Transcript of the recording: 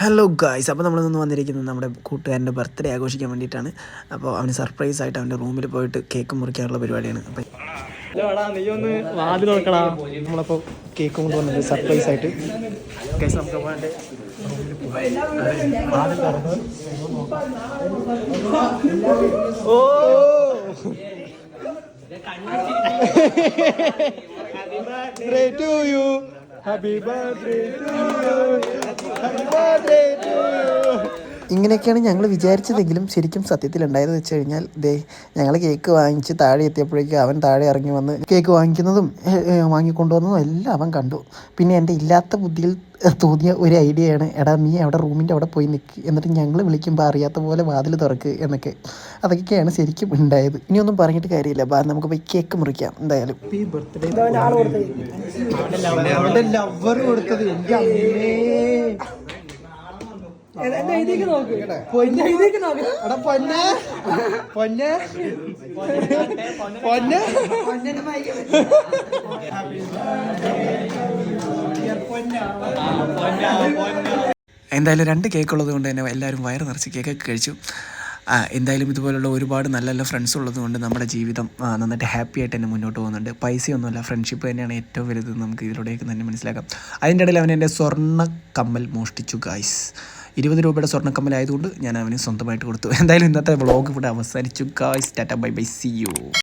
Hello guys, അപ്പോൾ നമ്മളിന്ന് വന്നിരിക്കുന്നത് നമ്മുടെ കൂട്ടുകാരൻ്റെ ബർത്ത്ഡേ ആഘോഷിക്കാൻ വേണ്ടിയിട്ടാണ്. അപ്പോൾ അവന് സർപ്രൈസ് ആയിട്ട് അവൻ്റെ റൂമിൽ പോയിട്ട് കേക്ക് മുറിക്കാനുള്ള പരിപാടിയാണ്. അപ്പം നീ ഒന്ന് വാതിൽ നോക്കടാ. നമ്മളപ്പോൾ കേക്ക് കൊണ്ടുവന്നത് സർപ്രൈസ് ആയിട്ട്. ഗൈസ്, നമുക്ക് അവൻ്റെ വാതിൽ തുറന്ന് ഓ happy birthday to you, happy birthday to you, happy birthday to you. ഇങ്ങനെയൊക്കെയാണ് ഞങ്ങൾ വിചാരിച്ചതെങ്കിലും ശരിക്കും സത്യത്തിലുണ്ടായതെന്ന് വെച്ച് കഴിഞ്ഞാൽ ഞങ്ങൾ കേക്ക് വാങ്ങിച്ച് താഴെ എത്തിയപ്പോഴേക്കും അവൻ താഴെ ഇറങ്ങി വന്ന് കേക്ക് വാങ്ങിക്കുന്നതും വാങ്ങിക്കൊണ്ടുവന്നതും എല്ലാം അവൻ കണ്ടു. പിന്നെ എൻ്റെ ഇല്ലാത്ത ബുദ്ധിയിൽ തോന്നിയ ഒരു ഐഡിയയാണ്, എടാ നീ അവിടെ റൂമിൻ്റെ അവിടെ പോയി നിൽക്ക്, എന്നിട്ട് ഞങ്ങൾ വിളിക്കുമ്പോൾ അറിയാത്ത പോലെ വാതിൽ തുറക്ക് എന്നൊക്കെ. അതൊക്കെയാണ് ശരിക്കും ഉണ്ടായത്. ഇനിയൊന്നും പറഞ്ഞിട്ട് കാര്യമില്ല, നമുക്ക് പോയി കേക്ക് മുറിക്കാം. എന്തായാലും ഹാപ്പി ബർത്ത്ഡേ അവൻ്റെ ലവർ കൊടുത്തത്. എൻ്റെ അമ്മേ, എന്തായാലും 2 കേക്ക് ഉള്ളത് കൊണ്ട് തന്നെ എല്ലാവരും വയറ് നിറച്ച് കേക്കൊക്കെ കഴിച്ചു. എന്തായാലും ഇതുപോലുള്ള ഒരുപാട് നല്ല നല്ല ഫ്രണ്ട്സ് ഉള്ളത് കൊണ്ട് നമ്മുടെ ജീവിതം നന്നായിട്ട് ഹാപ്പി ആയിട്ട് തന്നെ മുന്നോട്ട് പോകുന്നുണ്ട്. പൈസയൊന്നുമല്ല, ഫ്രണ്ട്ഷിപ്പ് തന്നെയാണ് ഏറ്റവും വലുത്. നമുക്ക് ഇതിലൂടെയൊക്കെ തന്നെ മനസ്സിലാക്കാം. അതിൻ്റെ ഇടയിൽ അവൻ എൻ്റെ സ്വർണ്ണ കമ്മൽ മോഷ്ടിച്ചു ഗായ്സ്. 20 രൂപയുടെ സ്വർണ്ണക്കമ്മലായതുകൊണ്ട് ഞാൻ അവന് സ്വന്തമായിട്ട് കൊടുത്തു. എന്തായാലും ഇന്നത്തെ വ്ളോഗ് ഇവിടെ അവസാനിച്ചു guys. Tata bye bye, see U.